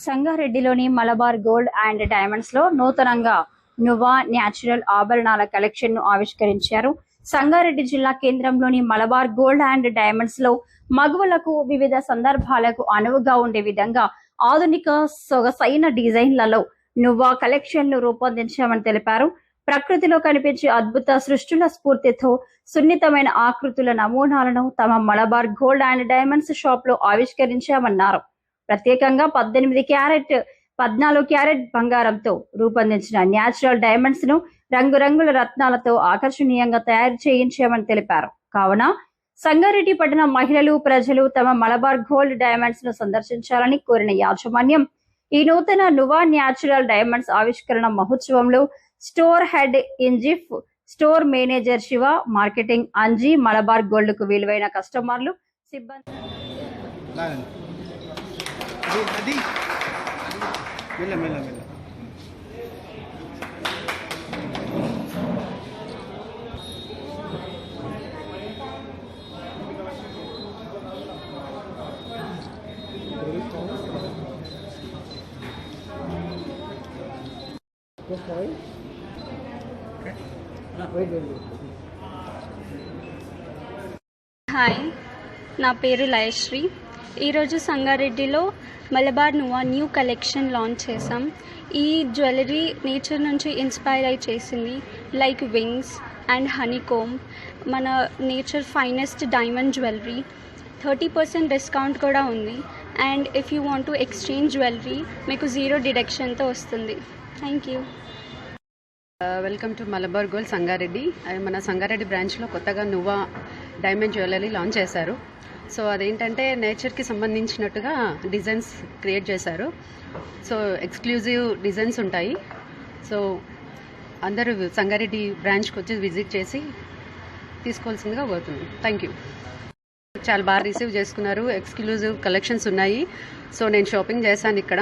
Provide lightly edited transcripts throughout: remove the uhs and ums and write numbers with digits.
సంగారెడ్డిలోని Malabar gold and diamonds లో నూతనంగా నువా natural ఆభరణాల కలెక్షన్ ను ఆవిష్కరించారు. సంగారెడ్డి జిల్లా కేంద్రంలోని మలబార్ గోల్డ్ అండ్ డైమండ్స్ లో మగువలకు వివిధ సందర్భాలకు అనువుగా ఉండే విధంగా ఆధునిక సొగసైన డిజైన్లలో నువ్వా కలెక్షన్ ను రూపొందించామని తెలిపారు. ప్రకృతిలో కనిపించే అద్భుత సృష్టిల స్ఫూర్తితో సున్నితమైన ఆకృతుల నమూనాలను తమ Malabar gold and diamonds shop లో ఆవిష్కరించామన్నారు. ప్రత్యేకంగా 14 క్యారెట్ బంగారంతో రూపొందించిన న్యాచురల్ డైమండ్స్ ను రంగురంగుల రత్నాలతో ఆకర్షణీయంగా తయారు చేయించామని తెలిపారు. కావున సంగారెడ్డి పట్టణ మహిళలు, ప్రజలు తమ మలబార్ గోల్డ్ డైమండ్స్ ను సందర్శించాలని కోరిన యాజమాన్యం ఈ నూతన నువా న్యాచురల్ డైమండ్స్ ఆవిష్కరణ మహోత్సవంలో స్టోర్ హెడ్ ఇంజిఫ్, store manager Siva, marketing Anji, Malabar gold కు విలువైన కస్టమర్లు, సిబ్బంది హాయ్, నా పేరు లయశ్రీ. ఈరోజు సంగారెడ్డిలో మలబార్ నువా న్యూ కలెక్షన్ లాంచ్ చేసాం. ఈ జ్యువెలరీ నేచర్ నుంచి ఇన్స్పైర్ అయి చేసింది. లైక్ వింగ్స్ అండ్ హనీకోమ్, మన nature finest diamond jewellery. 30% discount కూడా ఉంది. And if you want to exchange jewellery మీకు 0 డిడక్షన్తో వస్తుంది. Thank you. Welcome to Malabar gold Sangareddy. మన సంగారెడ్డి బ్రాంచ్లో కొత్తగా నువా డైమండ్ జ్యువెలరీ లాంచ్ చేశారు. సో అదేంటంటే నేచర్కి సంబంధించినట్టుగా డిజైన్స్ క్రియేట్ చేశారు. సో ఎక్స్క్లూజివ్ డిజైన్స్ ఉంటాయి. సో అందరూ సంగారెడ్డి బ్రాంచ్కి వచ్చి విజిట్ చేసి తీసుకోవాల్సిందిగా కోరుతున్నాను. Thank you. చాలా బాగా రిసీవ్ చేసుకున్నారు. ఎక్స్క్లూజివ్ కలెక్షన్స్ ఉన్నాయి. సో నేను షాపింగ్ చేశాను ఇక్కడ.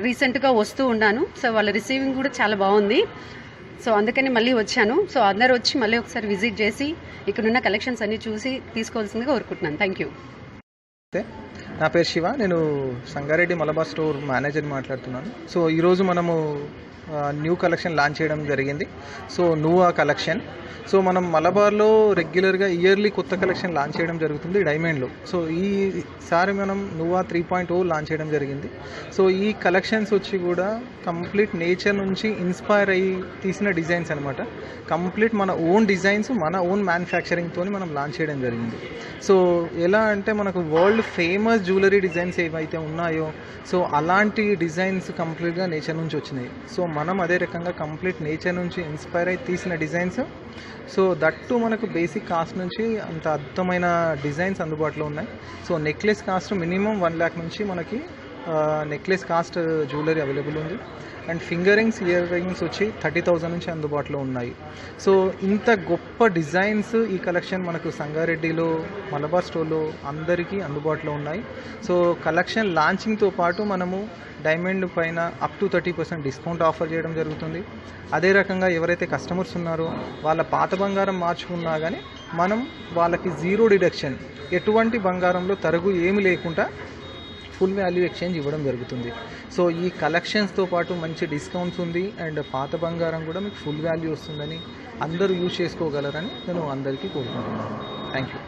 రీసెంట్గా వస్తూ ఉన్నాను. సో వాళ్ళ రిసీవింగ్ కూడా చాలా బాగుంది. సో అందుకని మళ్ళీ వచ్చాను. సో అందరూ వచ్చి మళ్ళీ ఒకసారి విజిట్ చేసి ఇక్కడున్న కలెక్షన్స్ అన్ని చూసి తీసుకోవాల్సిందిగా కోరుకుంటున్నాను. Thank you. నా పేరు శివ, నేను సంగారెడ్డి మలబార్ స్టోర్ మేనేజర్ మాట్లాడుతున్నాను. సో ఈరోజు మనము న్యూ కలెక్షన్ లాంచ్ చేయడం జరిగింది. So నువా collection. సో మనం మలబార్లో రెగ్యులర్గా ఇయర్లీ కొత్త కలెక్షన్ లాంచ్ చేయడం జరుగుతుంది డైమండ్లో. సో ఈసారి మనం నువా 3.0 లాంచ్ చేయడం జరిగింది. సో ఈ కలెక్షన్స్ వచ్చి కూడా కంప్లీట్ నేచర్ నుంచి ఇన్స్పైర్ అయ్యి తీసిన డిజైన్స్ అనమాట. కంప్లీట్ మన ఓన్ డిజైన్స్, మన ఓన్ మ్యానుఫ్యాక్చరింగ్తో మనం లాంచ్ చేయడం జరిగింది. సో ఎలా అంటే మనకు వరల్డ్ ఫేమస్ జ్యువెలరీ డిజైన్స్ ఏవైతే ఉన్నాయో సో అలాంటి డిజైన్స్ కంప్లీట్గా నేచర్ నుంచి వచ్చినాయి. సో మనం అదే రకంగా కంప్లీట్ నేచర్ నుంచి ఇన్స్పైర్ అయి తీసిన డిజైన్స్. సో దట్టు మనకు బేసిక్ కాస్ట్ నుంచి అంత అద్భుతమైన డిజైన్స్ అందుబాటులో ఉన్నాయి. So necklace cost minimum 1 lakh నుంచి మనకి నెక్లెస్ కాస్ట్ జ్యువెలరీ అవైలబుల్ ఉంది. And finger rings, ear rings వచ్చి 30,000 నుంచి అందుబాటులో ఉన్నాయి. సో ఇంత గొప్ప డిజైన్స్ ఈ కలెక్షన్ మనకు సంగారెడ్డిలో మలబార్ స్టోర్లో అందరికీ అందుబాటులో ఉన్నాయి. సో కలెక్షన్ లాంచింగ్తో పాటు మనము డైమండ్ పైన అప్ టు 30% డిస్కౌంట్ ఆఫర్ చేయడం జరుగుతుంది. అదే రకంగా ఎవరైతే కస్టమర్స్ ఉన్నారో వాళ్ళ పాత బంగారం మార్చుకున్నా కానీ మనం వాళ్ళకి 0 డిడక్షన్, ఎటువంటి బంగారంలో తరుగు ఏమి లేకుండా ఫుల్ వాల్యూ ఎక్స్చేంజ్ ఇవ్వడం జరుగుతుంది. సో ఈ కలెక్షన్స్తో పాటు మంచి డిస్కౌంట్స్ ఉంది. అండ్ పాత బంగారం కూడా మీకు ఫుల్ వాల్యూ వస్తుందని అందరూ యూజ్ చేసుకోగలరని నేను అందరికీ కోరుకుంటున్నాను. Thank you.